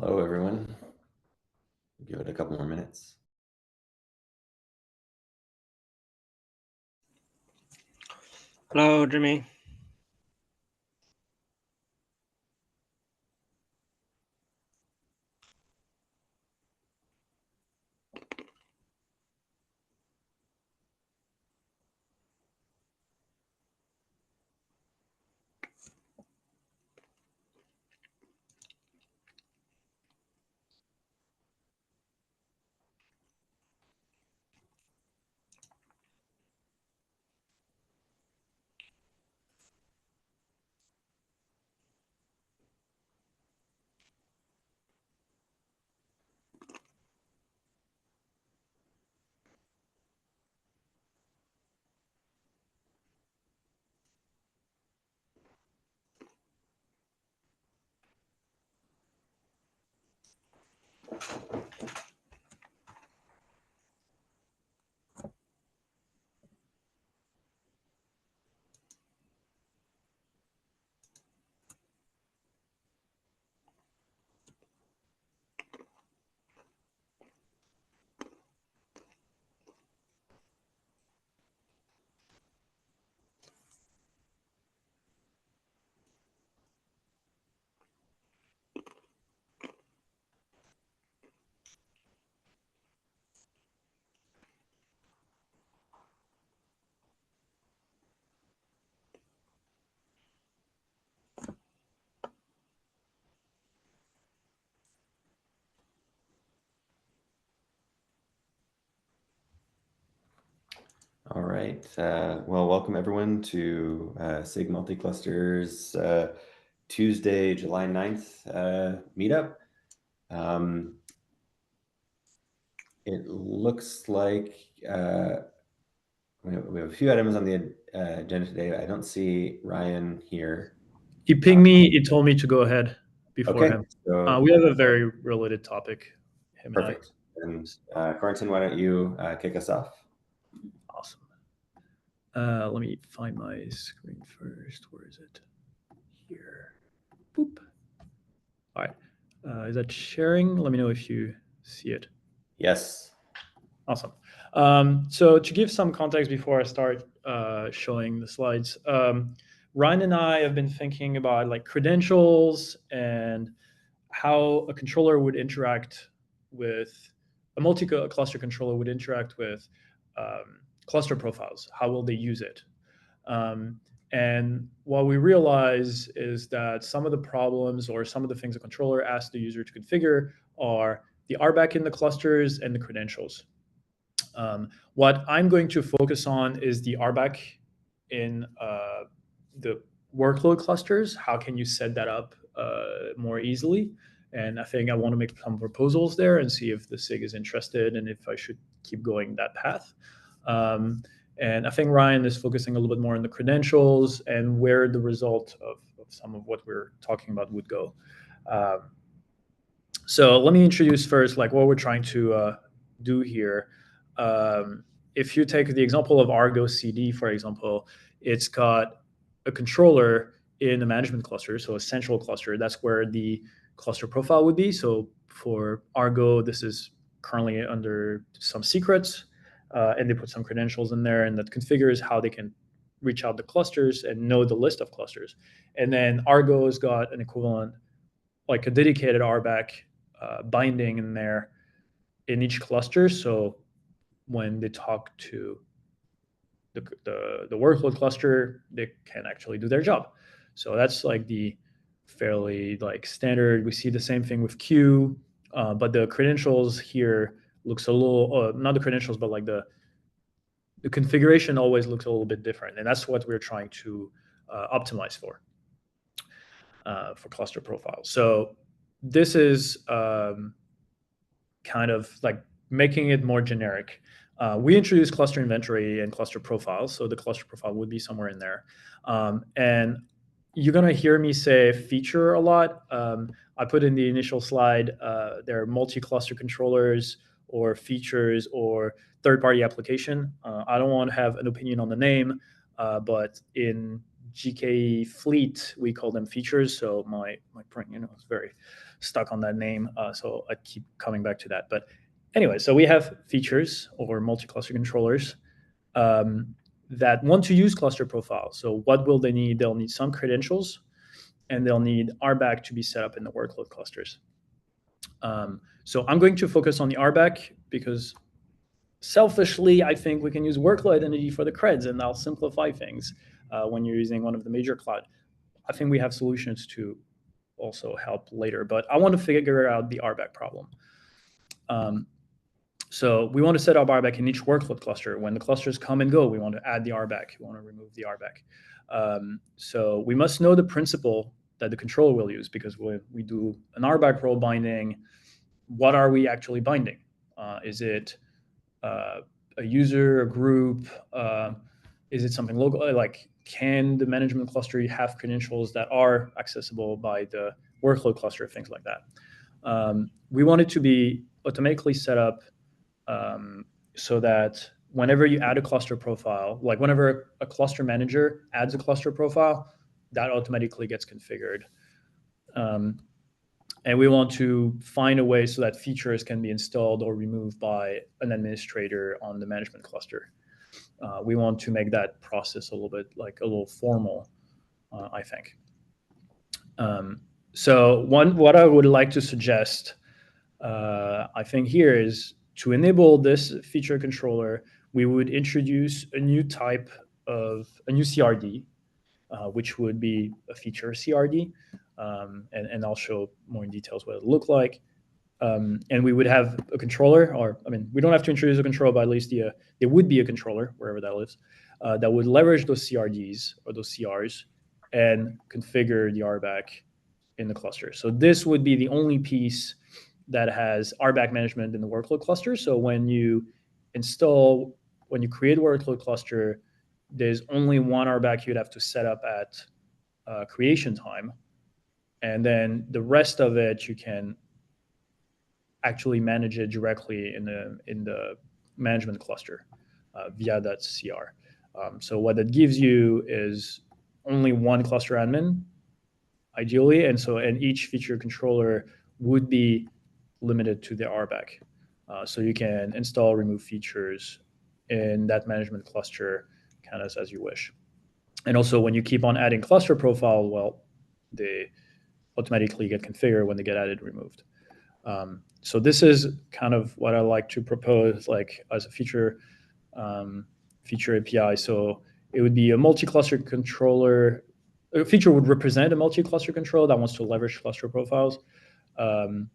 Hello, everyone. Give it a couple more minutes. Hello, Jimmy. All right. Well, welcome everyone to SIG Multicluster's Tuesday, July 9th meetup. It looks like we have a few items on the agenda today. I don't see Ryan here. He pinged me. He told me to go ahead before Okay, him. so We have a very related topic. Him perfect. And Corentin, why don't you kick us off? Awesome. Let me find my screen first. Where is it? Here. Boop. All right. Is that sharing? Let me know if you see it. Yes. Awesome. So to give some context before I start showing the slides, Ryan and I have been thinking about like credentials and how a controller would interact with a multi-cluster controller would interact with cluster profiles. How will they use it? And what we realize is that some of the problems or some of the things a controller asks the user to configure are the RBAC in the clusters and the credentials. What I'm going to focus on is the RBAC in the workload clusters. How can you set that up more easily? And I think I want to make some proposals there and see if the SIG is interested and if I should keep going that path. And I think Ryan is focusing a little bit more on the credentials and where the result of some of what we're talking about would go. So let me introduce first like what we're trying to do here. If you take the example of Argo CD, for example, it's got a controller in a management cluster, so a central cluster. That's where the cluster profile would be. So for Argo, this is currently under some secrets, and they put some credentials in there, and that configures how they can reach out the clusters and know the list of clusters. And then Argo's got an equivalent, like a dedicated RBAC binding in there in each cluster. So when they talk to the workload cluster, they can actually do their job. So that's like the fairly like standard. We see the same thing with Q, but the credentials here looks a little, not the credentials, but like the configuration always looks a little bit different. And that's what we're trying to optimize for cluster profiles. So this is kind of like making it more generic. We introduced cluster inventory and cluster profiles, so the cluster profile would be somewhere in there. And you're going to hear me say feature a lot. I put in the initial slide, there are multi-cluster controllers or features or third-party application. I don't want to have an opinion on the name, but in GK fleet, we call them features. So my brain, is very stuck on that name. So I keep coming back to that. But anyway, so we have features or multi-cluster controllers that want to use cluster profiles. So what will they need? They'll need some credentials, and they'll need RBAC to be set up in the workload clusters. So I'm going to focus on the RBAC because selfishly, I think we can use workload identity for the creds, and that'll simplify things when you're using one of the major cloud. I think we have solutions to also help later, but I want to figure out the RBAC problem. So we want to set up RBAC in each workload cluster. When the clusters come and go, we want to add the RBAC. We want to remove the RBAC. So we must know the principle that the controller will use, because when we do an RBAC role binding, what are we actually binding? Is it a user, a group? Is it something local? Like, can the management cluster have credentials that are accessible by the workload cluster, things like that? We want it to be automatically set up so that whenever you add a cluster profile, like whenever a cluster manager adds a cluster profile, that automatically gets configured. And we want to find a way so that features can be installed or removed by an administrator on the management cluster. We want to make that process a little formal, I think. So what I would like to suggest, I think here is to enable this feature controller, we would introduce a new type of a new CRD, which would be a feature CRD. And I'll show more in details what it would look like. And we would have a controller, or we don't have to introduce a controller, but at least there would be a controller, wherever that lives, that would leverage those CRDs or those CRs and configure the RBAC in the cluster. So this would be the only piece that has RBAC management in the workload cluster. So when you create a workload cluster, there's only one RBAC you'd have to set up at creation time. And then the rest of it, you can actually manage it directly in the management cluster via that CR. So what that gives you is only one cluster admin, ideally, and each feature controller would be limited to the RBAC. So you can install, remove features in that management cluster kind of as you wish. And also, when you keep on adding cluster profile, well, they automatically get configured when they get added, removed. So this is kind of what I like to propose, like as a feature API. So it would be a multi-cluster controller. A feature would represent a multi-cluster controller that wants to leverage cluster profiles. And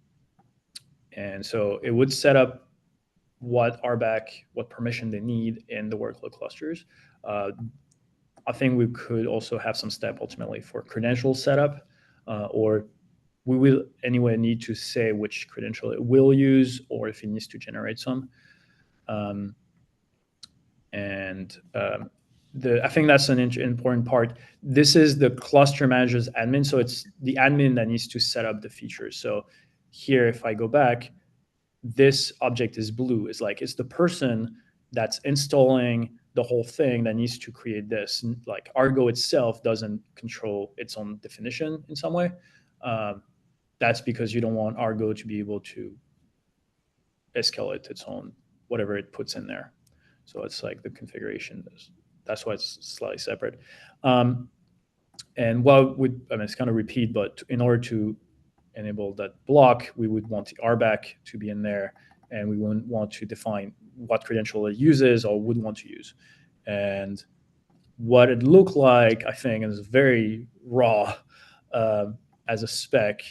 so it would set up what RBAC, what permission they need in the workload clusters. I think we could also have some step ultimately for credential setup, or we will anyway need to say which credential it will use, or if it needs to generate some. I think that's an important part. This is the cluster manager's admin, so it's the admin that needs to set up the features. So here, if I go back, this object is blue. It's the person that's installing the whole thing that needs to create this. Like Argo itself doesn't control its own definition in some way. That's because you don't want Argo to be able to escalate its own, whatever it puts in there. So it's like the configuration. That's why it's slightly separate. And it's kind of repeat, but in order to enable that block, we would want the RBAC to be in there, and we wouldn't want to define what credential it uses or would want to use. And what it looked like, I think, is very raw as a spec.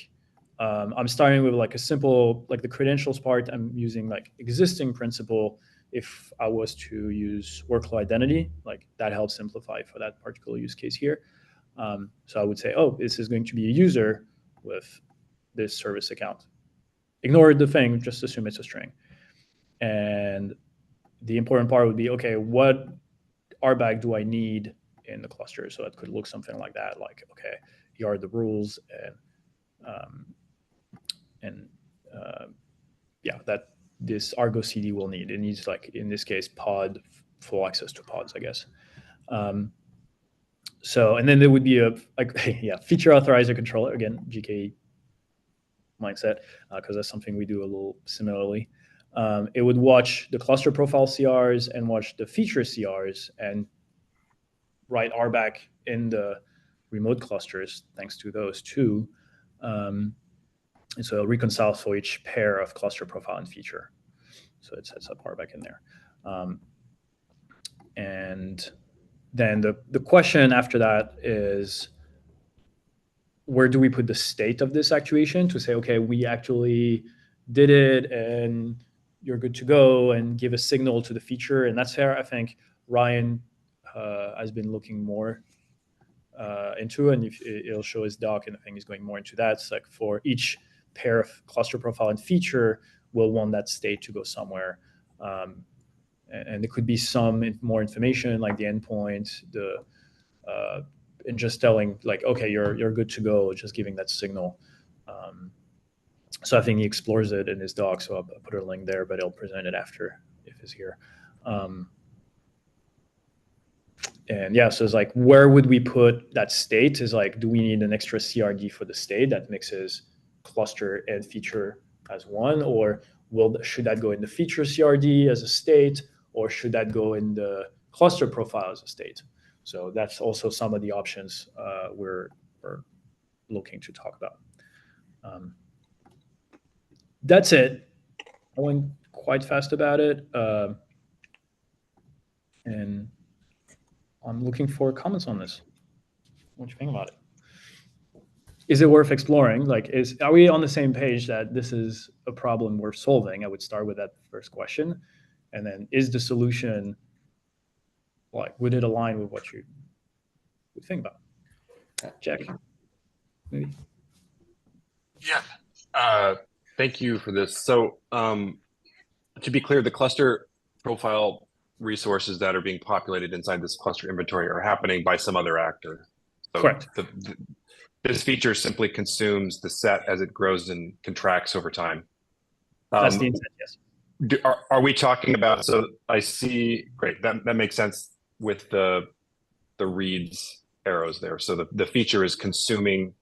I'm starting with like a simple, like the credentials part, I'm using like existing principle. If I was to use workflow identity, like that helps simplify for that particular use case here. So I would say, oh, this is going to be a user with this service account. Ignore the thing, just assume it's a string. And the important part would be, okay, what RBAC do I need in the cluster? So it could look something like that, like, okay, here are the rules, that this Argo CD will need. It needs, like in this case, pod, full access to pods, I guess. So, and then there would be a feature authorizer controller, again, GKE mindset, because that's something we do a little similarly. It would watch the cluster profile CRs and watch the feature CRs and write RBAC in the remote clusters thanks to those two. And so it'll reconcile for each pair of cluster profile and feature. So it sets up RBAC in there. And then the question after that is, where do we put the state of this actuation to say, okay, we actually did it and you're good to go, and give a signal to the feature? And that's fair. I think Ryan has been looking more into, and it'll show his doc, and I think he's going more into that. It's like for each pair of cluster profile and feature, we'll want that state to go somewhere. And there could be some more information like the endpoint, and just telling like, okay, you're good to go, just giving that signal. So I think he explores it in his doc, so I'll put a link there, but he'll present it after if he's here. And yeah, so it's like, where would we put that state? Is like, do we need an extra CRD for the state that mixes cluster and feature as one, or should that go in the feature CRD as a state, or should that go in the cluster profile as a state? So that's also some of the options we're looking to talk about. That's it. I went quite fast about it. And I'm looking for comments on this. What do you think about it? Is it worth exploring? Like, are we on the same page that this is a problem worth solving? I would start with that first question. And then, is the solution, like, would it align with what you would think about? Jack, maybe? Yeah. Thank you for this. So to be clear, the cluster profile resources that are being populated inside this cluster inventory are happening by some other actor. So correct. This feature simply consumes the set as it grows and contracts over time. That's the intent, yes. Are we talking about, so I see, great, that makes sense with the reads arrows there. So the feature is consuming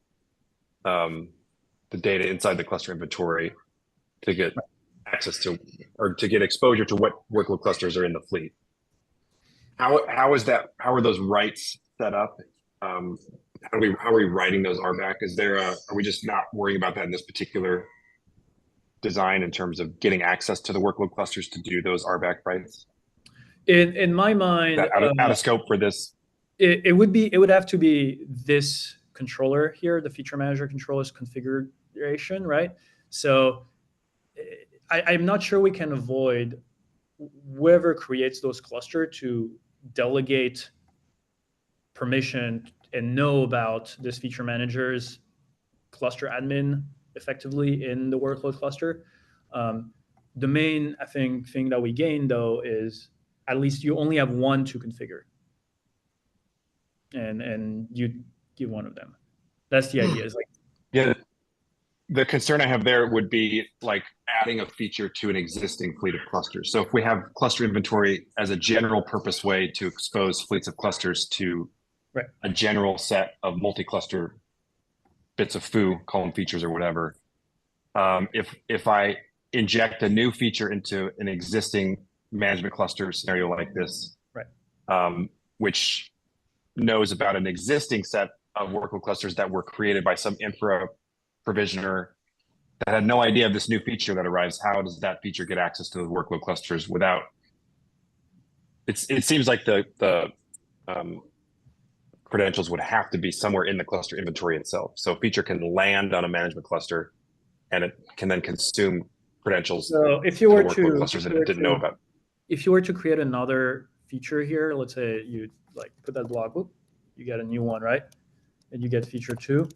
the data inside the cluster inventory to get access to, or to get exposure to what workload clusters are in the fleet. How are those writes set up? How are we writing those RBAC? Are we just not worrying about that in this particular design in terms of getting access to the workload clusters to do those RBAC writes? In my mind, out of scope for this. It would have to be this controller here, the feature manager controller's configuration, right? So I'm not sure we can avoid whoever creates those cluster to delegate permission and know about this feature manager's cluster admin effectively in the workload cluster. The main, I think, thing that we gain though is at least you only have one to configure, and you give one of them. That's the idea. Is like, yeah. The concern I have there would be like adding a feature to an existing fleet of clusters. So if we have cluster inventory as a general purpose way to expose fleets of clusters to a general set of multi-cluster bits of foo, call them features or whatever. If I inject a new feature into an existing management cluster scenario like this, which knows about an existing set of workload clusters that were created by some infra provisioner that had no idea of this new feature that arrives, how does that feature get access to the workload clusters without? It seems like the credentials would have to be somewhere in the cluster inventory itself. So a feature can land on a management cluster, and it can then consume credentials. So if you were to clusters that it didn't know about. If you were to create another feature here, let's say you like put that block, whoop, you get a new one, right? And you get feature 2.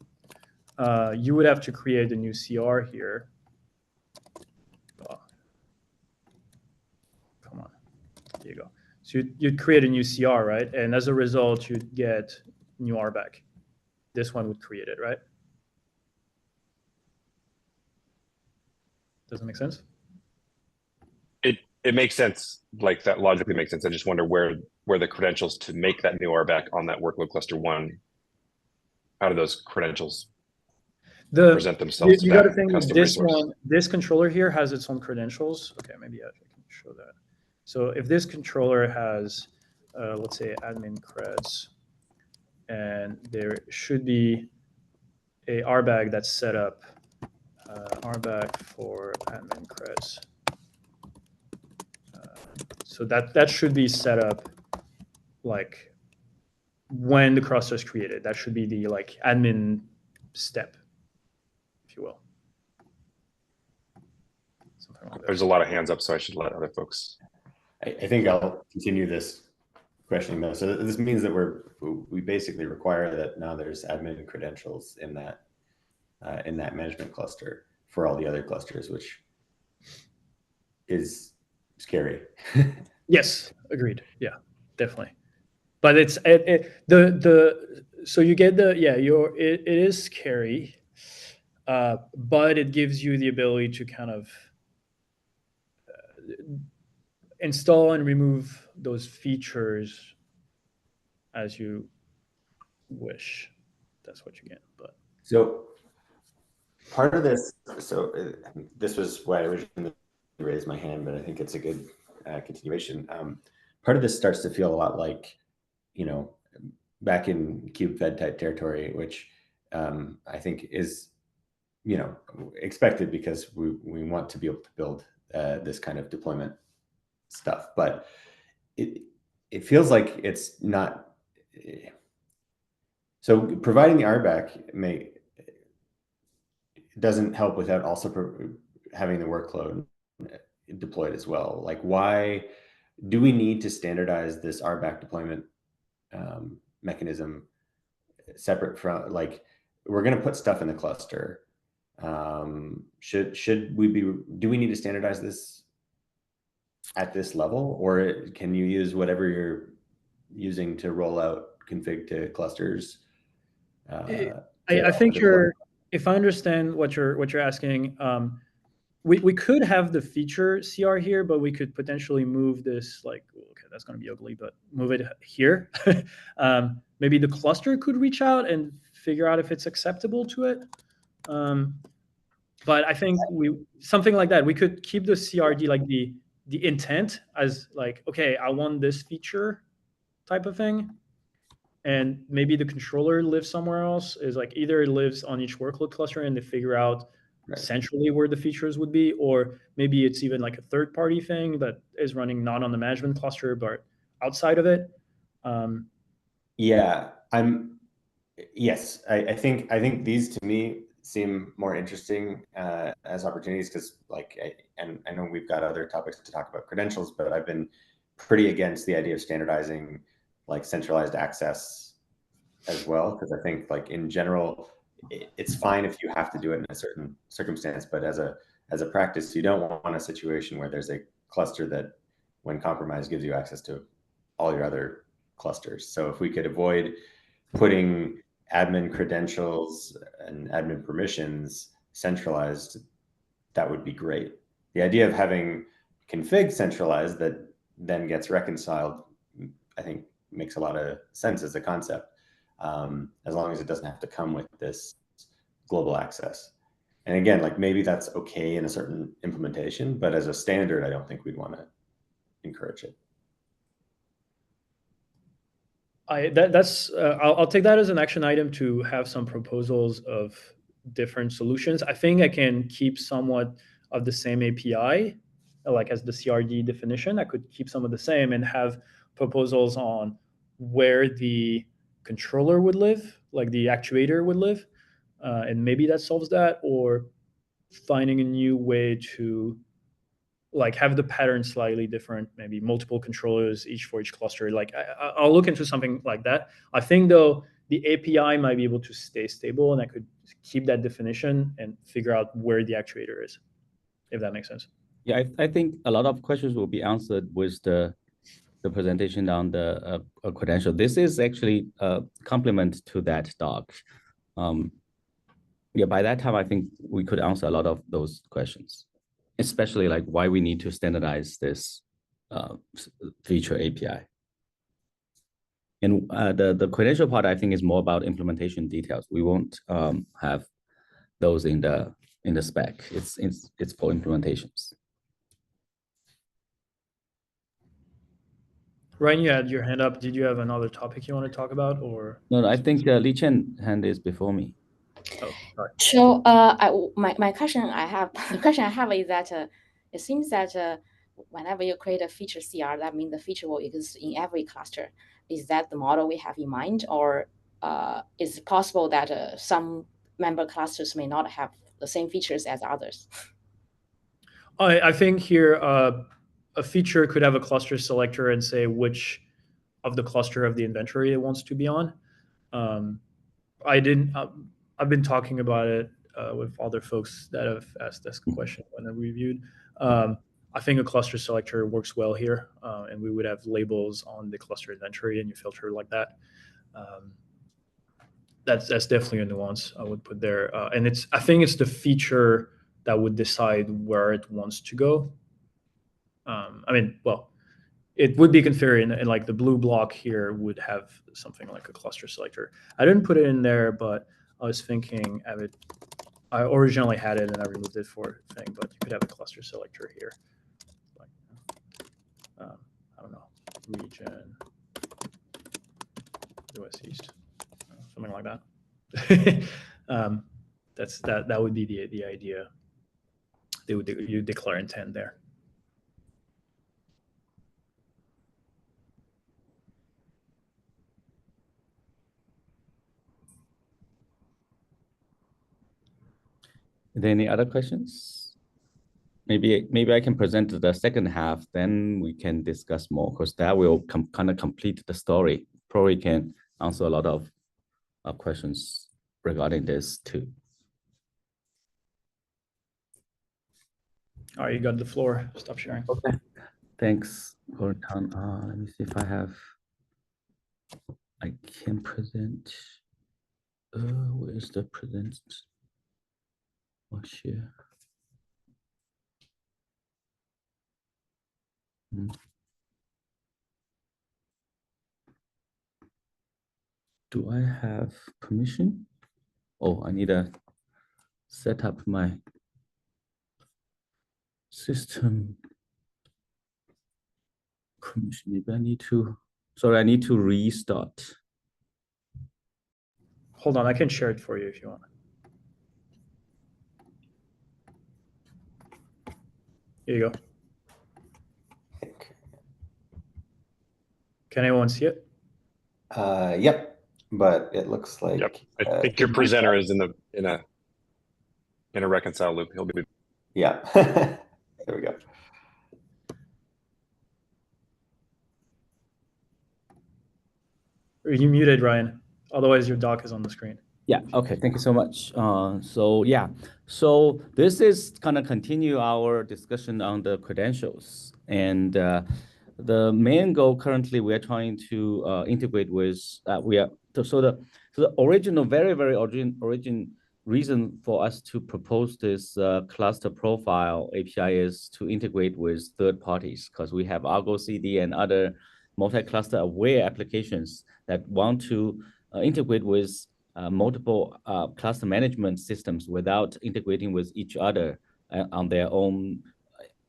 You would have to create a new CR here. Oh. Come on, there you go. So you'd create a new CR, right? And as a result, you'd get new RBAC. This one would create it, right? Does it make sense? It makes sense. Like that logically makes sense. I just wonder where where the credentials to make that new RBAC on that workload cluster 1, how do those credentials present themselves to You got to that think custom this resource? one, this controller here has its own credentials. Okay, maybe I can show that. So if this controller has, let's say, admin creds, and there should be a RBAC that's set up, RBAC for admin creds. So that should be set up like when the cluster is created. That should be the like admin step, if you will. Something like that. There's a lot of hands up, so I should let other folks. I think I'll continue this questioning though. So this means that we basically require that now there's admin credentials in that management cluster for all the other clusters, which is scary. Yes, agreed. Yeah, definitely. But it's so you get it is scary, but it gives you the ability to kind of install and remove those features as you wish. That's what you get. But so part of this, this was why I originally raised my hand, but I think it's a good continuation. Part of this starts to feel a lot like, back in KubeFed type territory, which I think is, expected because we want to be able to build this kind of deployment stuff, but it feels like it's not. So providing the RBAC doesn't help without also having the workload deployed as well. Like, why do we need to standardize this RBAC deployment mechanism separate from, like, we're going to put stuff in the cluster. Do we need to standardize this at this level, or can you use whatever you're using to roll out config to clusters? I think if I understand what you're asking, we could have the feature CR here, but we could potentially move this, like, okay, that's going to be ugly, but move it here. Maybe the cluster could reach out and figure out if it's acceptable to it. But I think something like that, we could keep the CRD, like the intent as like, okay, I want this feature type of thing. And maybe the controller lives somewhere else, is like either it lives on each workload cluster and they figure out centrally where the features would be, or maybe it's even like a third-party thing that is running not on the management cluster, but outside of it. Yes, I think these to me seem more interesting as opportunities, because and I know we've got other topics to talk about credentials, but I've been pretty against the idea of standardizing like centralized access as well, because I think, like, in general, it's fine if you have to do it in a certain circumstance, but as a practice, you don't want a situation where there's a cluster that, when compromised, gives you access to all your other clusters. So if we could avoid putting admin credentials and admin permissions centralized, that would be great. The idea of having config centralized that then gets reconciled, I think, makes a lot of sense as a concept, as long as it doesn't have to come with this global access. And again, like, maybe that's okay in a certain implementation, but as a standard, I don't think we'd want to encourage it. I'll take that as an action item to have some proposals of different solutions. I think I can keep somewhat of the same API, like as the CRD definition. I could keep some of the same and have proposals on where the controller would live, like the actuator would live, and maybe that solves that, or finding a new way to like have the pattern slightly different, maybe multiple controllers each for each cluster. Like I'll look into something like that. I think though the API might be able to stay stable, and I could keep that definition and figure out where the actuator is, if that makes sense. Yeah, I think a lot of questions will be answered with the presentation on the credential. This is actually a complement to that doc. Yeah, by that time, I think we could answer a lot of those questions, especially like why we need to standardize this feature API. And the credential part, I think, is more about implementation details. We won't have those in the spec. It's for implementations. Ryan, you had your hand up. Did you have another topic you want to talk about, or? No, I think Li Chen hand is before me. Oh, sorry. So, my question I have, the question I have is that it seems that whenever you create a feature CR, that means the feature will exist in every cluster. Is that the model we have in mind, or is it possible that some member clusters may not have the same features as others? I think here a feature could have a cluster selector and say which of the cluster of the inventory it wants to be on. I've been talking about it with other folks that have asked this question when I reviewed. I think a cluster selector works well here, and we would have labels on the cluster inventory, and you filter like that. That's definitely a nuance I would put there, and I think it's the feature that would decide where it wants to go. I mean, well, it would be configured, and like the blue block here would have something like a cluster selector. I didn't put it in there, but I was thinking of it. I originally had it and I removed it for a thing, but you could have a cluster selector here. Like, I don't know, region, US East, something like that. That would be the idea. You declare intent there. Are there any other questions? Maybe I can present the second half, then we can discuss more, because that will kind of complete the story. Probably can answer a lot of questions regarding this too. All right, you got the floor. Stop sharing. Okay. Thanks, Gordon. Let me see if I can present. Where is the present? Oh, share. Do I have permission? Oh, I need to set up my system permission. Maybe I need to, sorry, I need to restart. Hold on, I can share it for you if you want. Here you go. Can anyone see it? Yep, but it looks like. Yep, I think your presenter is in a reconcile loop. He'll be. Yeah, there we go. You muted, Ryan. Otherwise, your doc is on the screen. Yeah, okay, thank you so much. So this is kind of continue our discussion on the credentials. And the main goal currently we are trying to integrate with, so the original, very origin reason for us to propose this cluster profile API is to integrate with third parties, because we have Argo CD and other multi-cluster aware applications that want to integrate with multiple cluster management systems without integrating with each other on their own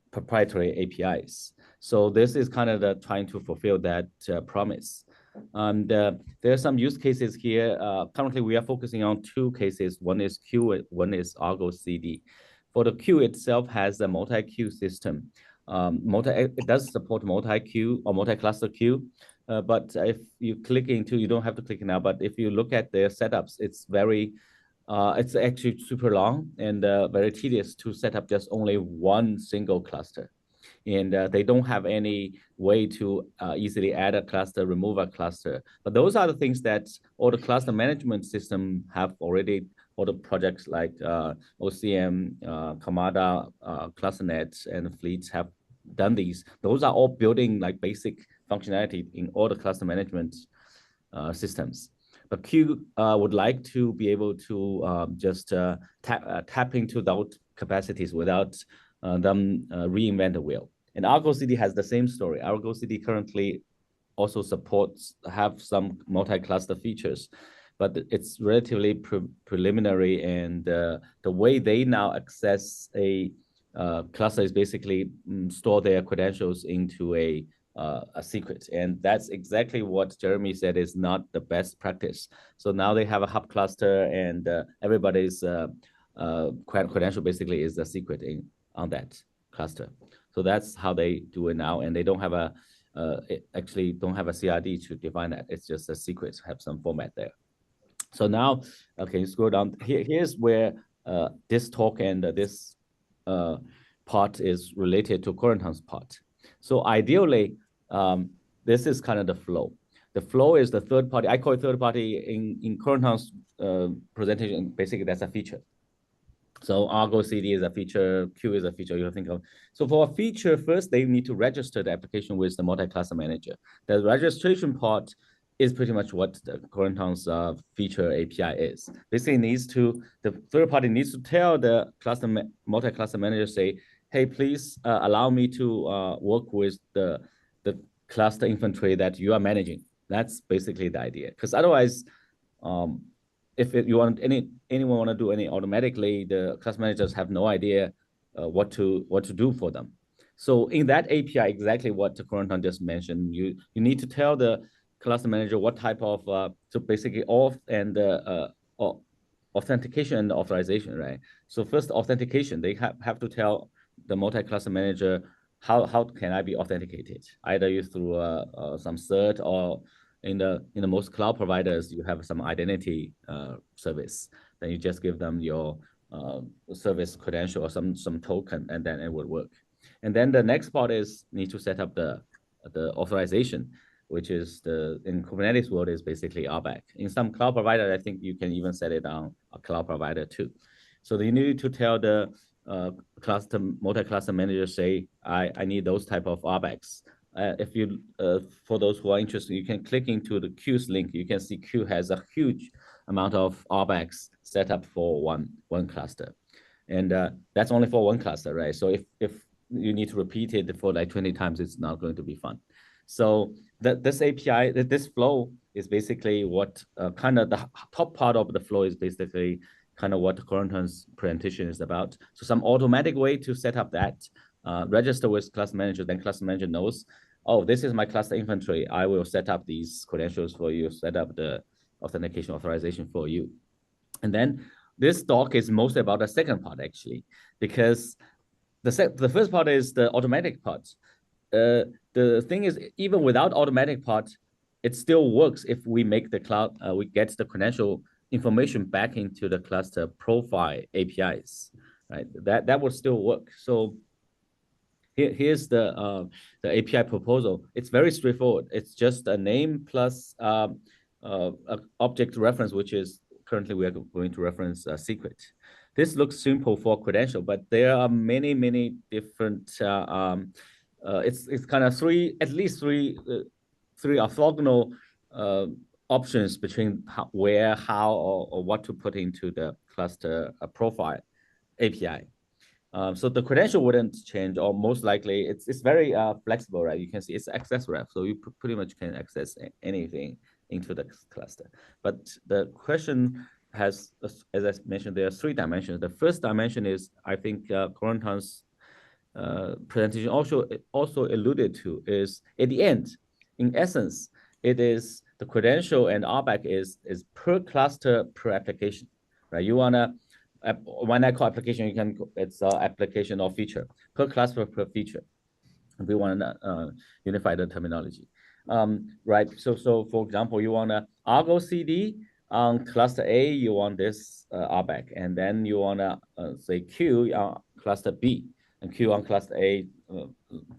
proprietary APIs. So this is kind of trying to fulfill that promise. And there are some use cases here. Currently, we are focusing on two cases. One is Q, one is Argo CD. For the Q itself has a multi-queue system. It does support multi-queue or multi-cluster queue. But if you click into, you don't have to click now, but if you look at their setups, it's it's actually super long and very tedious to set up just only one single cluster. And they don't have any way to easily add a cluster, remove a cluster. But those are the things that all the cluster management system have already, all the projects like OCM, Kamada, ClusterNet, and Fleets have done these. Those are all building like basic functionality in all the cluster management systems. But Q would like to be able to just tap into those capacities without them reinvent the wheel. And Argo CD has the same story. Argo CD currently also have some multi-cluster features, but it's relatively preliminary, and the way they now access a cluster is basically store their credentials into a secret, and that's exactly what Jeremy said is not the best practice. So now they have a hub cluster, and everybody's credential basically is a secret on that cluster. So that's how they do it now, and they don't have actually don't have a CRD to define that. It's just a secret, have some format there. So now, okay, scroll down. Here's where this talk and this part is related to Corentin's part. So ideally, this is kind of the flow. The flow is the third party. I call it third party in Corentin's presentation. Basically, that's a feature. So Argo CD is a feature, Q is a feature you think of. So for a feature, first they need to register the application with the multi-cluster manager. The registration part is pretty much what the Corentin's feature API is. Basically, the third party needs to tell the multi-cluster manager, say, hey, please allow me to work with the cluster inventory that you are managing. That's basically the idea. Because otherwise, if you want anyone want to do any automatically, the cluster managers have no idea what to do for them. So in that API, exactly what Corentin just mentioned, you need to tell the cluster manager what type of so basically auth and authentication and authorization, right? So first authentication, they have to tell the multi-cluster manager how can I be authenticated, either through some cert, or in the most cloud providers, you have some identity service. Then you just give them your service credential or some token, and then it would work. And then the next part is need to set up the authorization, which is in Kubernetes world is basically RBAC. In some cloud provider, I think you can even set it on a cloud provider too. So you need to tell the multi-cluster manager, say, I need those type of RBACs. If you, for those who are interested, you can click into the Q's link. You can see Q has a huge amount of RBACs set up for one cluster, and that's only for one cluster, right? So if you need to repeat it for like 20 times, it's not going to be fun. So this API, this flow is basically what kind of the top part of the flow is basically kind of what Corentin's presentation is about. So some automatic way to set up that, register with cluster manager, then cluster manager knows, oh, this is my cluster inventory. I will set up these credentials for you, set up the authentication authorization for you. And then this talk is mostly about the second part, actually, because the first part is the automatic part. The thing is, even without automatic part, it still works if we make the cloud, we get the credential information back into the cluster profile APIs, right? That would still work. So here's the API proposal. It's very straightforward. It's just a name plus object reference, which is currently we are going to reference a secret. This looks simple for credential, but there are many different. It's kind of at least three orthogonal options between where, how, or what to put into the cluster profile API. So the credential wouldn't change, or most likely it's very flexible, right? You can see it's access ref, so you pretty much can access anything into the cluster. But the question has, as I mentioned, there are 3 dimensions. The first dimension is, I think Corentin's presentation also alluded to, is at the end, in essence, it is the credential and RBAC is per cluster per application, right? You wanna, when I call application, it's application or feature, per cluster per feature. We want to unify the terminology, right? So for example, you want to Argo CD on cluster A, you want this RBAC, and then you want to say Q on cluster B, and Q on cluster A,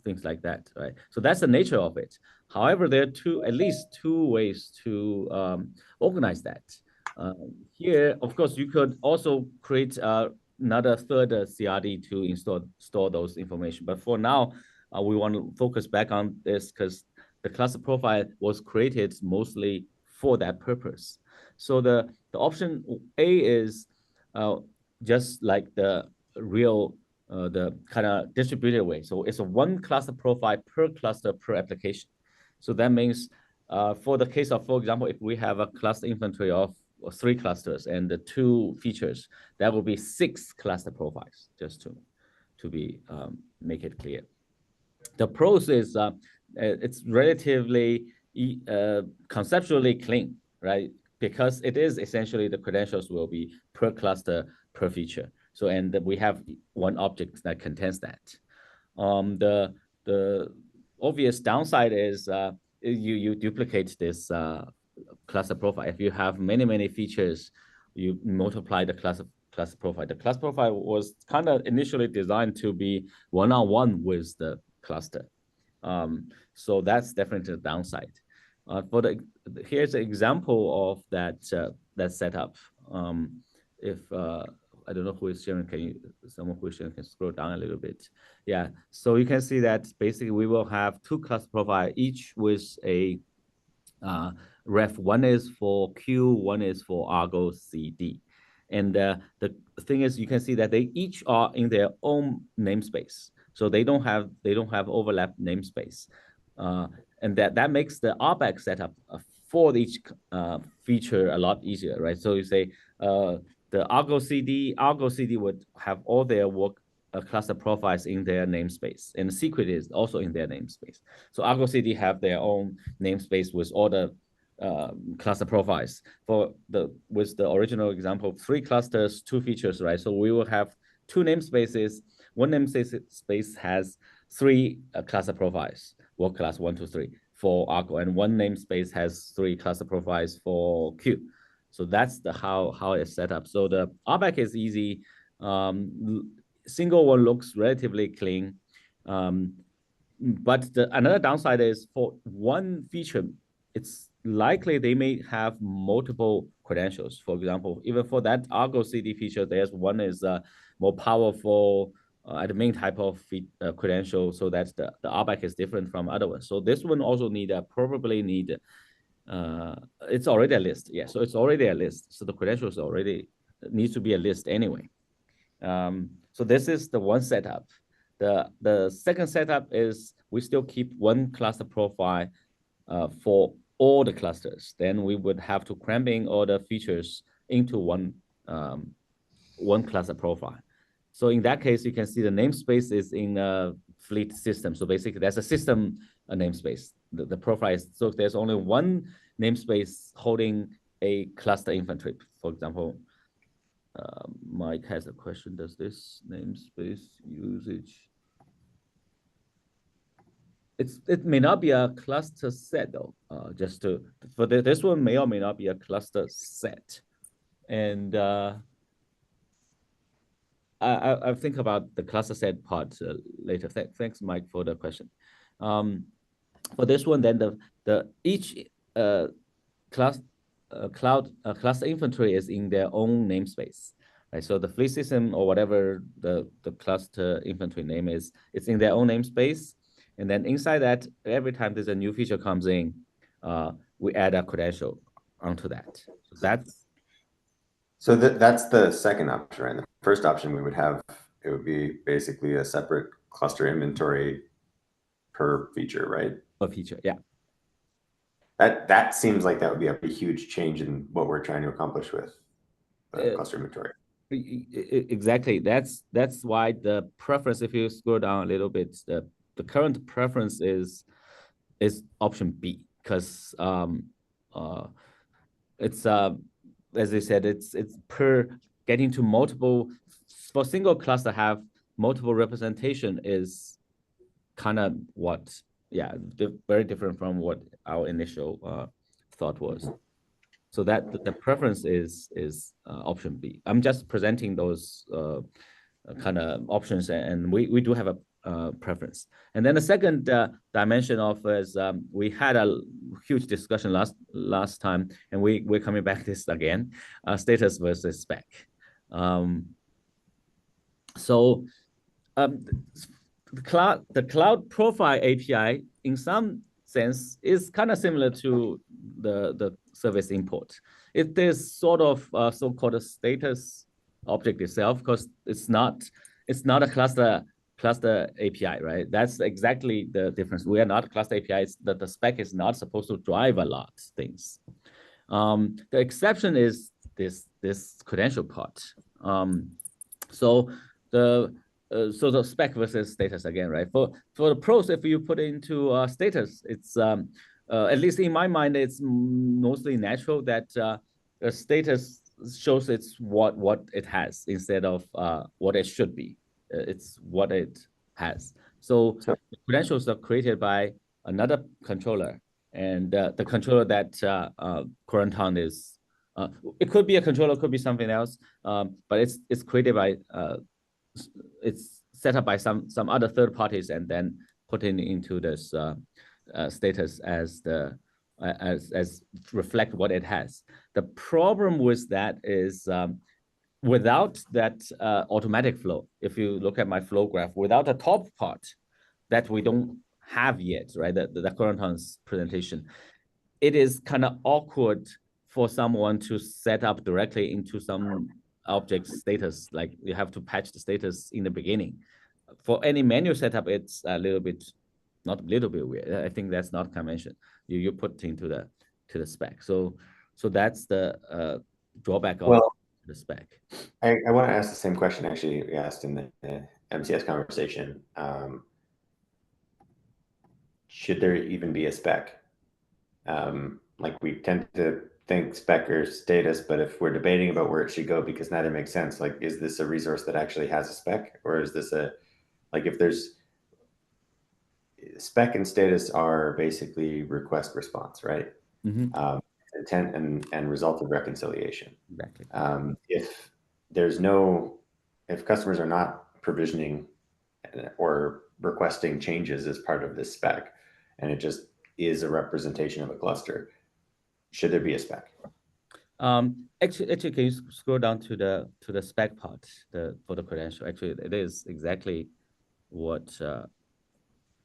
things like that, right? So that's the nature of it. However, there are at least two ways to organize that. Here, of course, you could also create another third CRD to store those information. But for now, we want to focus back on this because the cluster profile was created mostly for that purpose. So the option A is just like the real, the kind of distributed way. So it's a one cluster profile per cluster per application. So that means for the case of, for example, if we have a cluster inventory of 3 clusters and the 2 features, that will be 6 cluster profiles, just to be make it clear. The pros is it's relatively conceptually clean, right? Because it is essentially the credentials will be per cluster per feature. So and we have one object that contains that. The obvious downside is you duplicate this cluster profile. If you have many features, you multiply the cluster profile. The cluster profile was kind of initially designed to be one-on-one with the cluster. So that's definitely the downside. Here's an example of that setup. If I don't know who is sharing, someone who is sharing can scroll down a little bit. Yeah, so you can see that basically we will have 2 cluster profile, each with a ref. One is for Q, one is for Argo CD. And the thing is, you can see that they each are in their own namespace. So they don't have overlap namespace. And that makes the RBAC setup for each feature a lot easier, right? So you say the Argo CD would have all their work cluster profiles in their namespace, and the secret is also in their namespace. So Argo CD have their own namespace with all the cluster profiles. With the original example, 3 clusters, 2 features, right? So we will have 2 namespaces. One namespace has 3 cluster profiles, work class 1, 2, 3 for Argo, and one namespace has 3 cluster profiles for Q. So that's how it's set up. So the RBAC is easy. Single one looks relatively clean. But another downside is for one feature, it's likely they may have multiple credentials. For example, even for that Argo CD feature, there's one is more powerful admin type of credential, so that the RBAC is different from other ones. So this one also probably need. It's already a list, yeah. So it's already a list. So the credentials already needs to be a list anyway. So this is the one setup. The second setup is we still keep one cluster profile for all the clusters. Then we would have to cram in all the features into one cluster profile. So in that case, you can see the namespace is in a fleet system. So basically, that's a system namespace. The profile is, so there's only one namespace holding a cluster inventory. For example, Mike has a question. Does this namespace usage? It may not be a cluster set though. This one may or may not be a cluster set, and I think about the cluster set part later. Thanks, Mike, for the question. For this one, then each cluster inventory is in their own namespace, right? So the fleet system or whatever the cluster inventory name is, it's in their own namespace. And then inside that, every time there's a new feature comes in, we add a credential onto that. So that's the second option, right? The first option we would have, it would be basically a separate cluster inventory per feature, right? Per feature, yeah. That seems like that would be a huge change in what we're trying to accomplish with the cluster inventory. Exactly. That's why the preference, if you scroll down a little bit, the current preference is option B, because it's as I said, it's per getting to multiple, for single cluster have multiple representation is kind of what, yeah, very different from what our initial thought was. So that the preference is option B. I'm just presenting those kind of options, and we do have a preference. And then the second dimension of is we had a huge discussion last time, and we're coming back to this again, status versus spec. The cloud profile API in some sense is kind of similar to the service import. It is sort of so-called a status object itself, because it's not a cluster cluster API, right? That's exactly the difference. We are not cluster APIs. The spec is not supposed to drive a lot of things. The exception is this credential part. So the spec versus status again, right? For the pros, if you put into status, it's at least in my mind, it's mostly natural that the status shows it's what it has instead of what it should be. It's what it has. So the credentials are created by another controller, and the controller that Quarantine is. It could be a controller, could be something else, but it's created by it's set up by some other third parties and then put into this status as reflect what it has. The problem with that is without that automatic flow, if you look at my flow graph, without the top part that we don't have yet, right? The Quarantine's presentation, it is kind of awkward for someone to set up directly into some object status, like you have to patch the status in the beginning. For any manual setup, it's a little bit, not a little bit weird. I think that's not convention. You put into the spec. So that's the drawback of the spec. I want to ask the same question actually we asked in the MCS conversation. Should there even be a spec? Like we tend to think spec or status, but if we're debating about where it should go because neither makes sense, like is this a resource that actually has a spec, or is this like if there's spec and status are basically request response, right? Mm-hmm. Intent and result of reconciliation. Exactly. If customers are not provisioning or requesting changes as part of this spec, and it just is a representation of a cluster, should there be a spec? Actually, can you scroll down to the spec part for the credential? Actually, it is exactly what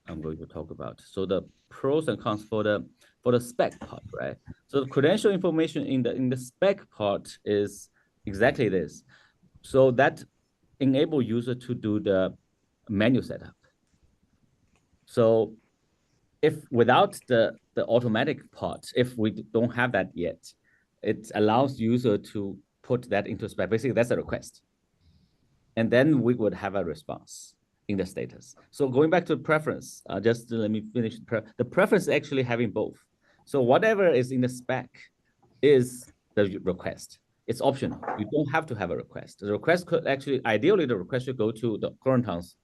I'm going to talk about. So the pros and cons for the spec part, right? So the credential information in the spec part is exactly this. So that enable user to do the manual setup. So if without the automatic part, if we don't have that yet, it allows user to put that into spec. Basically, that's a request. And then we would have a response in the status. So going back to preference, just let me finish. The preference is actually having both. So whatever is in the spec is the request. It's optional. You don't have to have a request. The request could actually, ideally, the request should go to the Quarantine's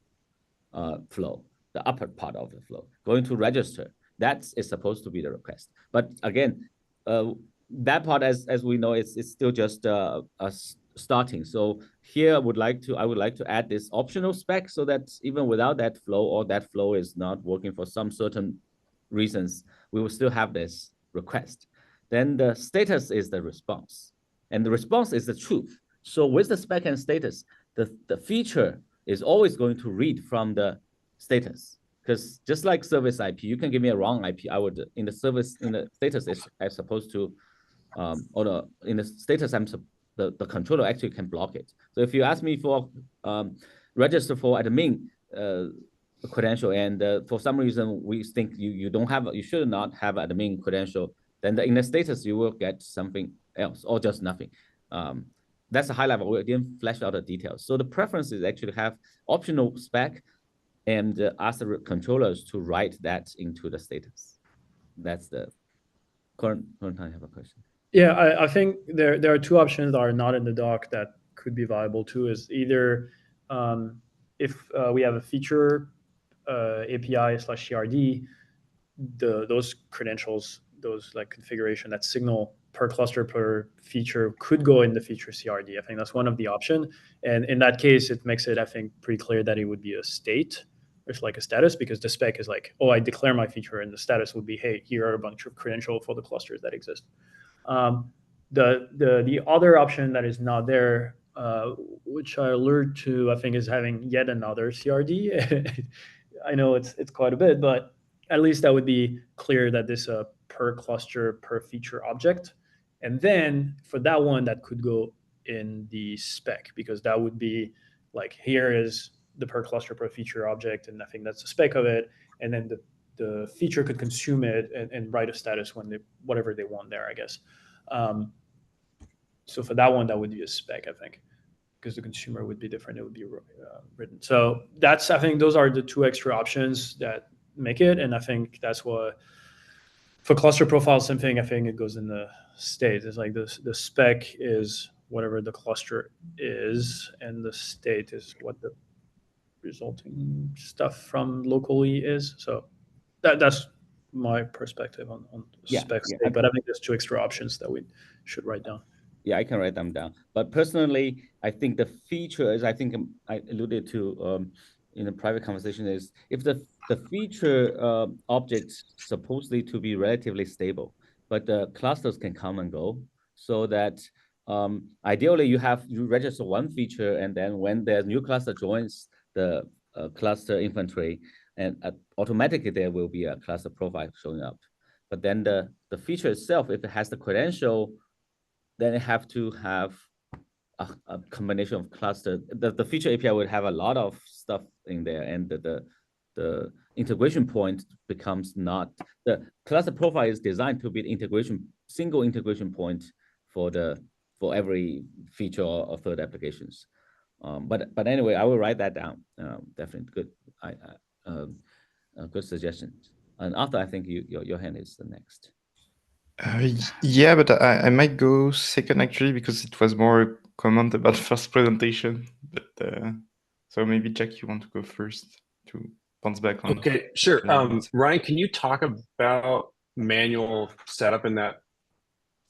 flow, the upper part of the flow, going to register. That is supposed to be the request. But again, that part, as we know, it's still just starting. So here I would like to add this optional spec so that even without that flow, or that flow is not working for some certain reasons, we will still have this request. Then the status is the response, and the response is the truth. So with the spec and status, the feature is always going to read from the status, because just like service IP, you can give me a wrong IP. I would in the status I'm supposed to, in the status the controller actually can block it. So if you ask me for register for admin credential, and for some reason we think you should not have admin credential, then in the status you will get something else or just nothing. That's a high level. We didn't flesh out the details. So the preference is actually have optional spec and ask the controllers to write that into the status. That's the current time. I have a question. Yeah, I think there are two options that are not in the doc that could be viable too. Is either if we have a feature API/CRD, those credentials, those like configuration, that signal per cluster per feature could go in the feature CRD. I think that's one of the option. And in that case, it makes it, I think, pretty clear that it would be a state. It's like a status, because the spec is like, oh, I declare my feature, and the status would be, hey, here are a bunch of credentials for the clusters that exist. The other option that is not there, which I allude to, I think, is having yet another CRD. I know it's quite a bit, but at least that would be clear that this per cluster per feature object. And then for that one, that could go in the spec, because that would be like, here is the per cluster per feature object, and I think that's the spec of it. And then the feature could consume it and write a status when whatever they want there, I guess. So for that one, that would be a spec, I think, because the consumer would be different. It would be written. So I think those are the two extra options that make it. And I think that's what, for cluster profile, same thing. I think it goes in the state. It's like the spec is whatever the cluster is, and the state is what the resulting stuff from locally is. So that's my perspective on spec state. But I think there's two extra options that we should write down. Yeah, I can write them down. But personally, I think the feature is, I think I alluded to in a private conversation, is if the feature objects supposedly to be relatively stable, but the clusters can come and go, so that ideally you register one feature, and then when the new cluster joins the cluster inventory, and automatically there will be a cluster profile showing up. But then the feature itself, if it has the credential, then it have to have a combination of cluster. The feature API would have a lot of stuff in there, and the integration point becomes not, the cluster profile is designed to be the single integration point for every feature or third applications. But anyway, I will write that down. Definitely good. Good suggestion. And Arthur, I think your hand is the next. Yeah, but I might go second actually, because it was more a comment about first presentation. But so maybe Jack, you want to go first to bounce back on? Okay, sure. Ryan, can you talk about manual setup in that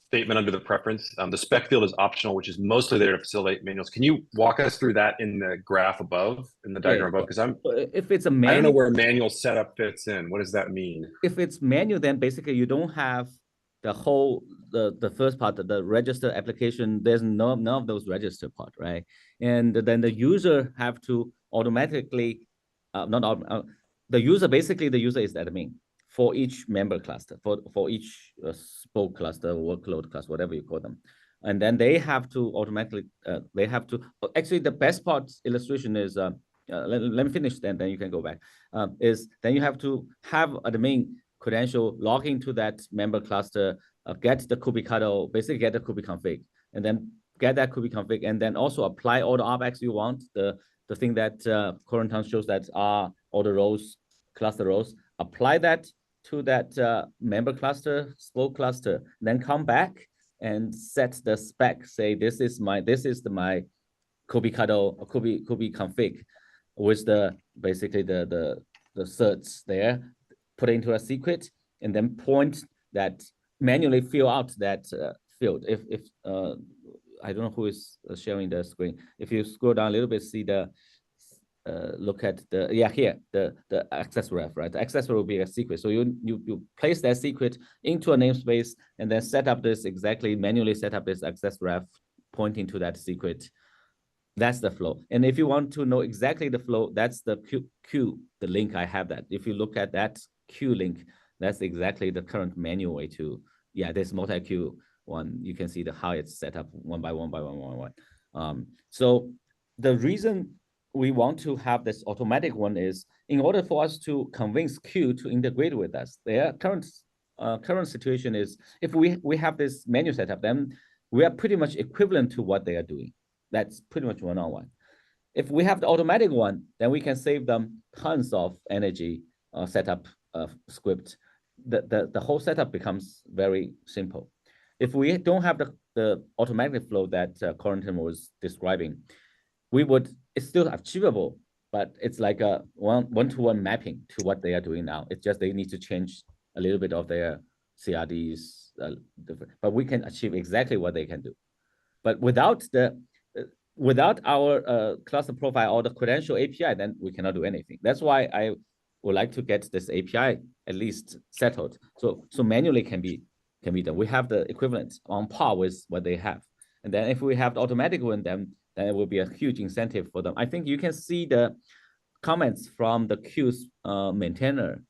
statement under the preference? The spec field is optional, which is mostly there to facilitate manuals. Can you walk us through that in the graph above, in the diagram above? Because if it's a manual, I don't know where manual setup fits in. What does that mean? If it's manual, then basically you don't have the whole the first part, the register application. There's none of those register part, right? And then the user have to automatically the user is admin for each member cluster, for each spoke cluster, workload cluster, whatever you call them. And then they have to automatically, actually the best part illustration is, let me finish then you can go back, is then you have to have admin credential log into that member cluster, get the kubectl, basically get the kubeconfig, and then get that kubeconfig, and then also apply all the RBACs you want, the thing that Corentin shows that are all the rows, cluster rows, apply that to that member cluster, spoke cluster, then come back and set the spec, say this is my kubectl, kubeconfig with basically the certs there, put it into a secret, and then point that, manually fill out that field. If I don't know who is sharing the screen. If you scroll down a little bit, see the look at the access ref, right? The access ref will be a secret. So you place that secret into a namespace and then set up this manually set up this access ref pointing to that secret. That's the flow. And if you want to know exactly the flow, that's the queue, the link I have that. If you look at that queue link, that's exactly the current manual way to, this multi-queue one. You can see how it's set up one by one by one. So the reason we want to have this automatic one is in order for us to convince queue to integrate with us. Their current situation is if we have this manual setup, then we are pretty much equivalent to what they are doing. That's pretty much one-on-one. If we have the automatic one, then we can save them tons of energy setup script. The whole setup becomes very simple. If we don't have the automatic flow that Corentin was describing, it's still achievable, but it's like a one-to-one mapping to what they are doing now. It's just they need to change a little bit of their CRDs, but we can achieve exactly what they can do. But without our cluster profile or the credential API, then we cannot do anything. That's why I would like to get this API at least settled. So manually can be done. We have the equivalent on par with what they have. And then if we have the automatic one, then it will be a huge incentive for them. I think you can see the comments from the queue's maintainer,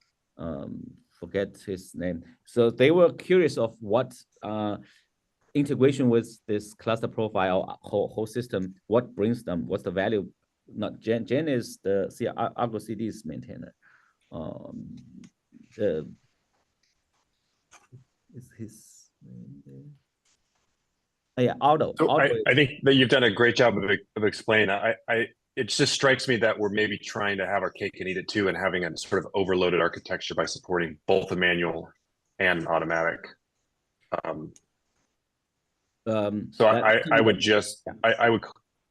forget his name. So they were curious of what integration with this cluster profile whole system, what brings them, what's the value not Jen is the Argo CD's maintainer. Is his yeah, Aldo. So Aldo I think that you've done a great job of explaining. It just strikes me that we're maybe trying to have our cake and eat it too, and having a sort of overloaded architecture by supporting both the manual and automatic. So I would just I would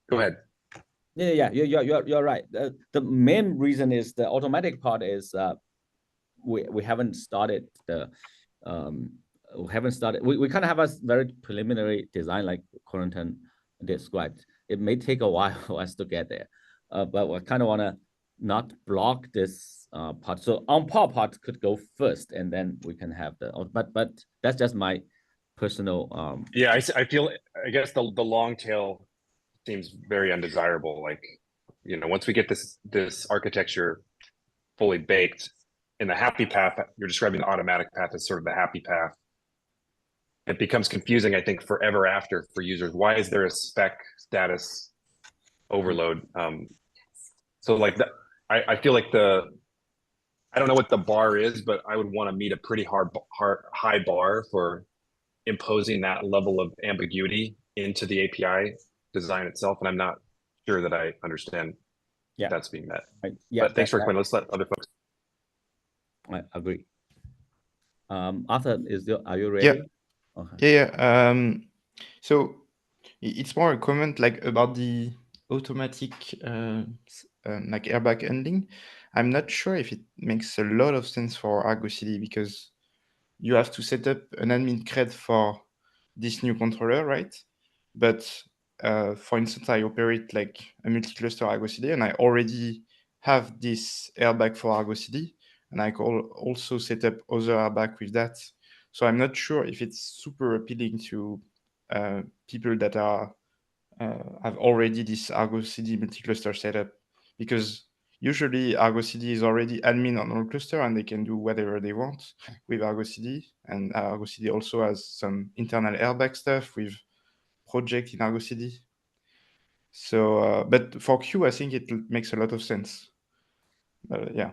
go ahead. Yeah, you're right. The main reason is the automatic part is we haven't started the we kind of have a very preliminary design like Corentin described. It may take a while for us to get there, but we kind of want to not block this part. So on-par part could go first, and then we can have the. But that's just my personal. Yeah, I feel. I guess the long tail seems very undesirable. Like, once we get this architecture fully baked, in the happy path, you're describing the automatic path as sort of the happy path. It becomes confusing, I think, forever after for users. Why is there a spec status overload? So like I feel like I don't know what the bar is, but I would want to meet a pretty high bar for imposing that level of ambiguity into the API design itself. And I'm not sure that I understand that's being met. But thanks for explaining. Let's let other folks. I agree. Arthur, are you ready? Yeah. Okay. Yeah. So it's more a comment like about the automatic like airbag ending. I'm not sure if it makes a lot of sense for Argo CD because you have to set up an admin cred for this new controller, right? But for instance, I operate like a multi-cluster Argo CD, and I already have this airbag for Argo CD, and I can also set up other airbag with that. So I'm not sure if it's super appealing to people that are have already this Argo CD multi-cluster setup, because usually Argo CD is already admin on all cluster and they can do whatever they want with Argo CD. And Argo CD also has some internal airbag stuff with project in Argo CD. So, but for Q, I think it makes a lot of sense. Yeah.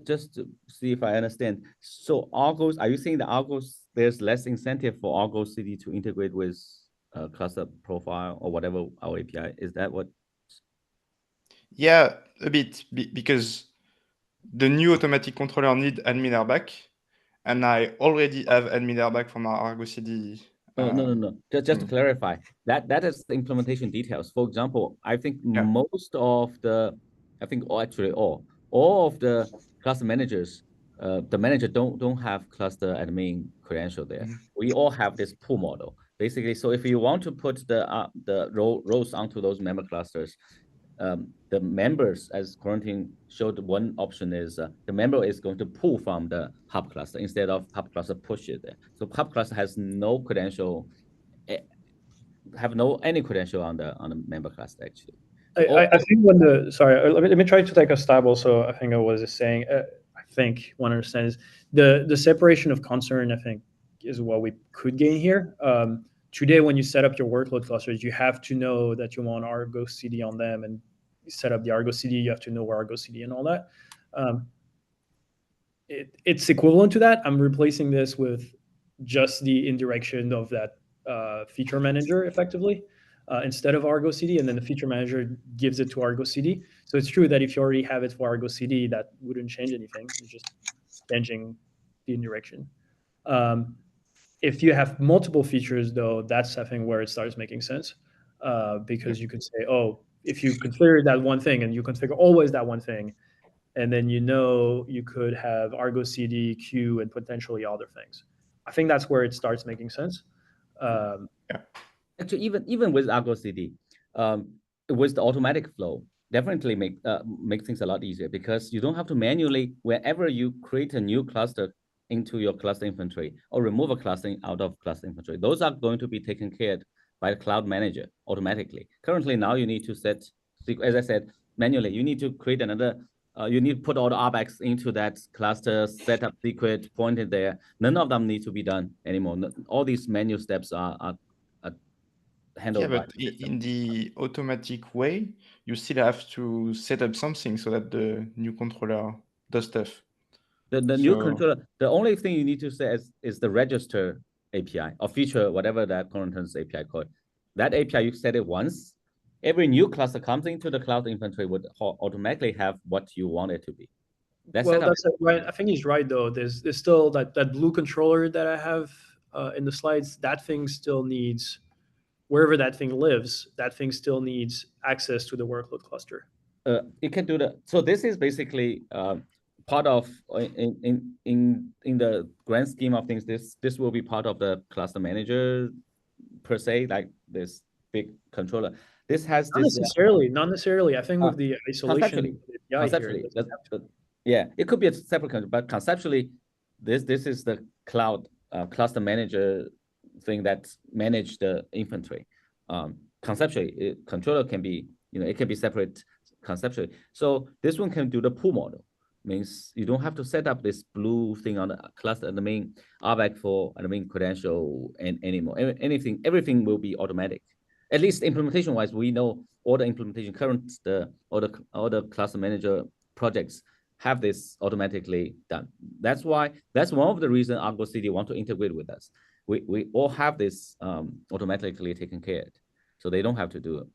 Just to see if I understand. So Argos, are you saying that Argos, there's less incentive for Argo CD to integrate with cluster profile or whatever our API? Is that what? Yeah, a bit, because the new automatic controller need admin airbag, and I already have admin airbag from our Argo CD. No. Just to clarify, that is the implementation details. For example, I think most of the, actually all of the cluster managers, the manager don't have cluster admin credential there. We all have this pool model basically. So if you want to put the roles onto those member clusters, the members, as Corentin showed, one option is the member is going to pull from the hub cluster instead of hub cluster push it there. So hub cluster has no credential, any credential on the member cluster actually. So I think let me try to take a stab also. I think I was saying, I think one understands the separation of concern, I think, is what we could gain here. Today, when you set up your workload clusters, you have to know that you want Argo CD on them, and you set up the Argo CD, you have to know where Argo CD and all that. It's equivalent to that. I'm replacing this with just the indirection of that feature manager effectively instead of Argo CD, and then the feature manager gives it to Argo CD. So it's true that if you already have it for Argo CD, that wouldn't change anything. You're just changing the indirection. If you have multiple features, though, that's I think where it starts making sense, because you could say, oh, if you configure that one thing and you configure always that one thing, and then you could have Argo CD, Q, and potentially other things. I think that's where it starts making sense. Actually, even with Argo CD, with the automatic flow, definitely make things a lot easier, because you don't have to manually, whenever you create a new cluster into your cluster inventory or remove a cluster out of cluster inventory, those are going to be taken care of by the cloud manager automatically. Currently, now you need to set, as I said, manually, you need to create another, you need to put all the RBACs into that cluster, set up secret, point it there. None of them need to be done anymore. All these manual steps handled by but in the automatic way, you still have to set up something so that the new controller does stuff. the new controller. The only thing you need to say is the register API or feature, whatever that contains API code. That API, you set it once. Every new cluster comes into the cloud inventory would automatically have what you want it to be. That's right. I think he's right though. There's still that blue controller that I have in the slides. That thing still needs, wherever that thing lives, that thing still needs access to the workload cluster. It can do that. So this is basically part of in the grand scheme of things. This will be part of the cluster manager per se, like this big controller. This has not necessarily. I think with the isolation conceptually, yeah, it could be a separate controller, but conceptually, this is the cloud cluster manager thing that manage the inventory. Conceptually, controller can be, it can be separate conceptually. So this one can do the pool model. Means you don't have to set up this blue thing on the cluster, the main RBAC for the main credential and anymore. Everything will be automatic. At least implementation wise, we know all the implementation all the cluster manager projects have this automatically done. That's one of the reasons Argo CD want to integrate with us. We all have this automatically taken care of, so they don't have to do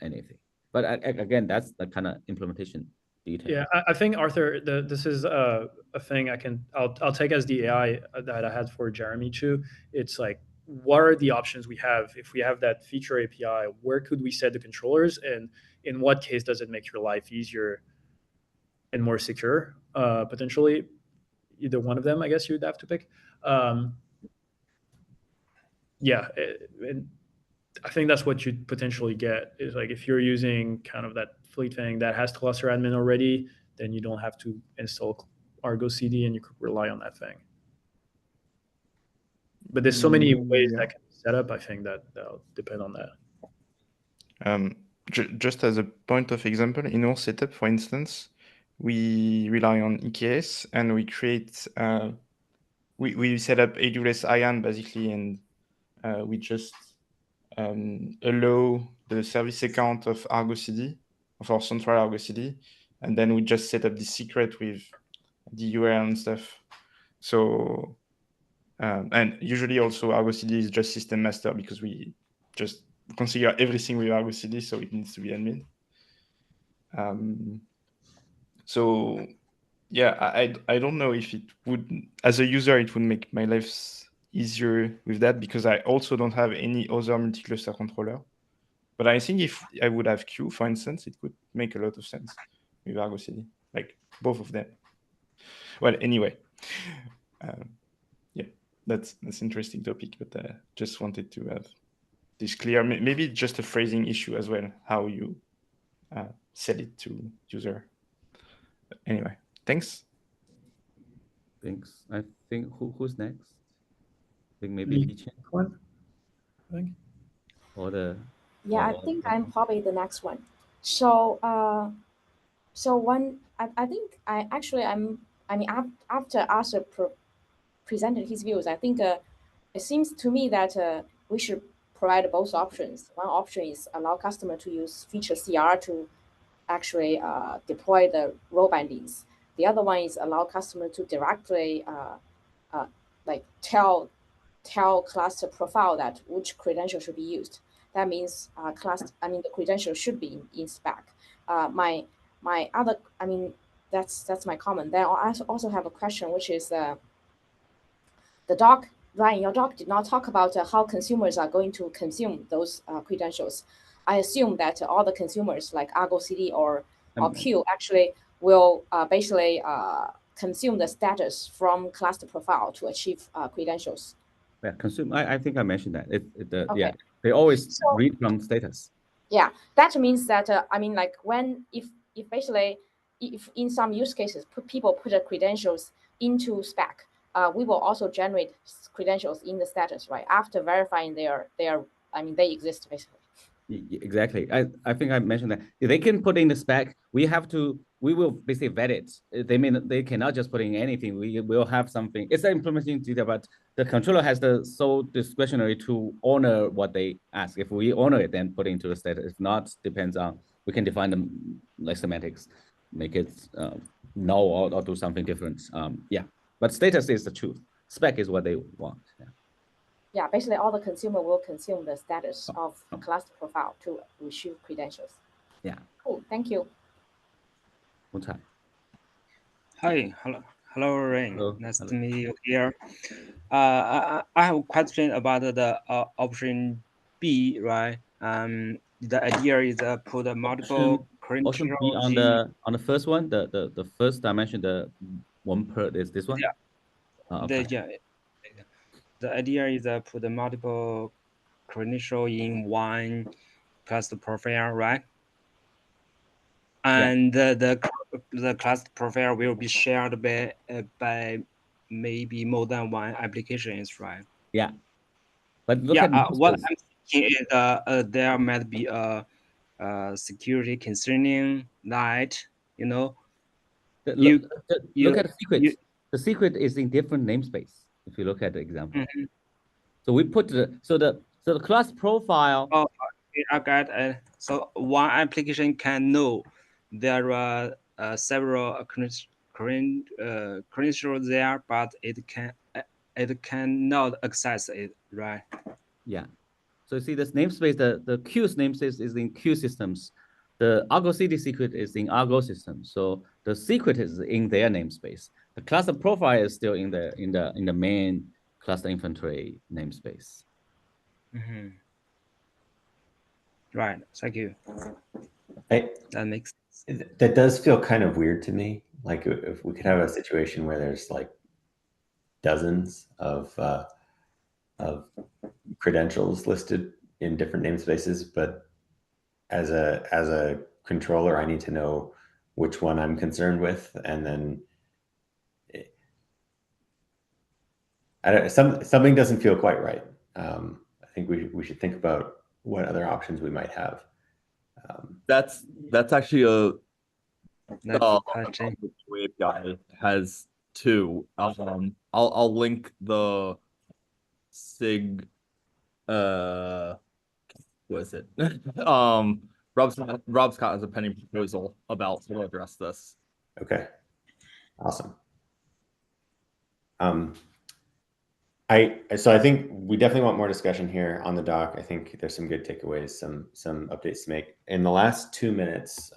anything. But again, that's the kind of implementation detail. Yeah, I think Arthur, this is a thing I'll take as the AI that I had for Jeremy too. It's like, what are the options we have if we have that feature API? Where could we set the controllers, and in what case does it make your life easier and more secure? Potentially, either one of them, I guess you'd have to pick. Yeah, and I think that's what you'd potentially get is like if you're using kind of that fleet thing that has cluster admin already, then you don't have to install Argo CD and you could rely on that thing. But there's so many ways that can be set up. I think that'll depend on that. Just as a point of example, in our setup, for instance, we rely on EKS and we create, we set up AWS IAM basically, and we just allow the service account of Argo CD, of our central Argo CD, and then we just set up the secret with the URL and stuff. So, and usually also Argo CD is just system master because we just configure everything with Argo CD, so it needs to be admin. So yeah, I don't know if it would, as a user, it would make my life easier with that because I also don't have any other multi-cluster controller. But I think if I would have Q, for instance, it could make a lot of sense with Argo CD, like both of them. Well, anyway, yeah, that's interesting topic, but just wanted to have this clear. Maybe just a phrasing issue as well, how you set it to user. But anyway, thanks. Thanks. I think who's next? I think maybe one. I think. Or the. Yeah, I think I'm probably the next one. So after Arthur presented his views, I think it seems to me that we should provide both options. One option is allow customer to use feature CR to actually deploy the role bindings. The other one is allow customer to directly like tell cluster profile that which credential should be used. That means the credential should be in spec. My other, that's my comment. Then I also have a question, which is the doc, Ryan, your doc did not talk about how consumers are going to consume those credentials. I assume that all the consumers like Argo CD or Q actually will basically consume the status from cluster profile to achieve credentials. Yeah, I think I mentioned that. Okay. Yeah, they always read from status. Yeah, that means that if in some use cases people put the credentials into spec, we will also generate credentials in the status, right? After verifying they exist basically. Exactly. I think I mentioned that. If they can put in the spec, we we will basically vet it. They cannot just put in anything. We will have something. It's an implementation detail, but the controller has the sole discretionary to honor what they ask. If we honor it, then put it into the status. If not, depends on, we can define them like semantics, make it null or do something different. Yeah, but status is the truth. Spec is what they want. Yeah. Yeah, basically all the consumer will consume the status of cluster profile to retrieve credentials. Yeah. Cool, thank you. One time. Hi, hello, Rain. Hello. Nice Hello. to meet you here. I have a question about the option B, right? The idea is put multiple Option B on the first one, the first dimension, the one per is this one. Yeah. Okay. The idea is put multiple credential in one cluster profile, right? And the cluster profile will be shared by maybe more than one applications, right? Yeah. But look at what I'm thinking is there might be a security concerning that, you know. Look at the secret. The secret is in different namespace. If you look at the example, so we put the class profile. Oh, I got it. So one application can know there are several credentials there, but it cannot access it, right? Yeah. So you see this namespace, the Q's namespace is in Q systems. The Argo CD secret is in Argo systems. So the secret is in their namespace. The cluster profile is still in the main cluster inventory namespace. Right. Thank you. That makes sense. That does feel kind of weird to me. Like if we could have a situation where there's like dozens of credentials listed in different namespaces, but as a controller, I need to know which one I'm concerned with, and then something doesn't feel quite right. I think we should think about what other options we might have. That's actually question. Wave guy has two. I'll link the SIG. What is it? Rob Scott has a pending proposal about how to address this. Okay, awesome. So I think we definitely want more discussion here on the doc. I think there's some good takeaways, some updates to make. In the last 2 minutes,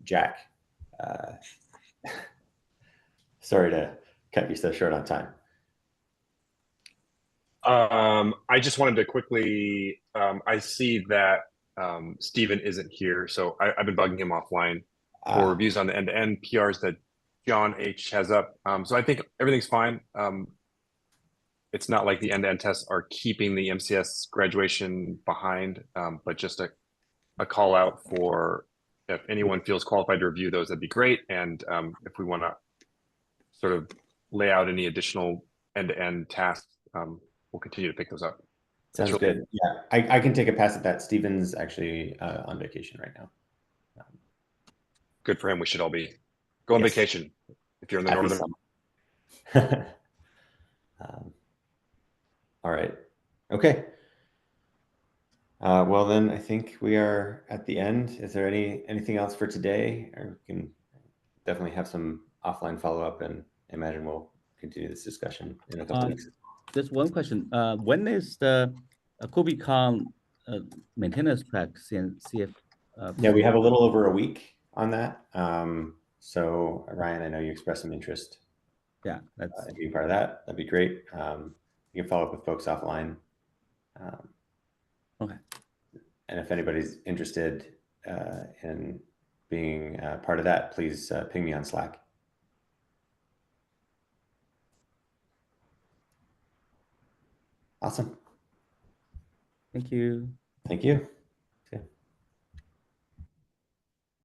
Jack, sorry to cut you so short on time. I just wanted to quickly, I see that Stephen isn't here, so I've been bugging him offline for reviews on the end-to-end PRs that John H has up. So I think everything's fine. It's not like the end-to-end tests are keeping the MCS graduation behind, but just a call out for if anyone feels qualified to review those, that'd be great. And if we want to sort of lay out any additional end-to-end tasks, we'll continue to pick those up. Sounds good. Yeah, I can take a pass at that. Steven's actually on vacation right now. Good for him. We should all be go on vacation if you're in the northern. All right. Okay. Well, then I think we are at the end. Is there anything else for today? Or we can definitely have some offline follow-up, and I imagine we'll continue this discussion in a couple weeks. Just one question. When is the KubeCon maintenance track CF? Yeah, we have a little over a week on that. So Ryan, I know you expressed some interest. Yeah, that's being part of that. That'd be great. You can follow up with folks offline. Okay. And if anybody's interested in being part of that, please ping me on Slack. Awesome. Thank you. Thank you.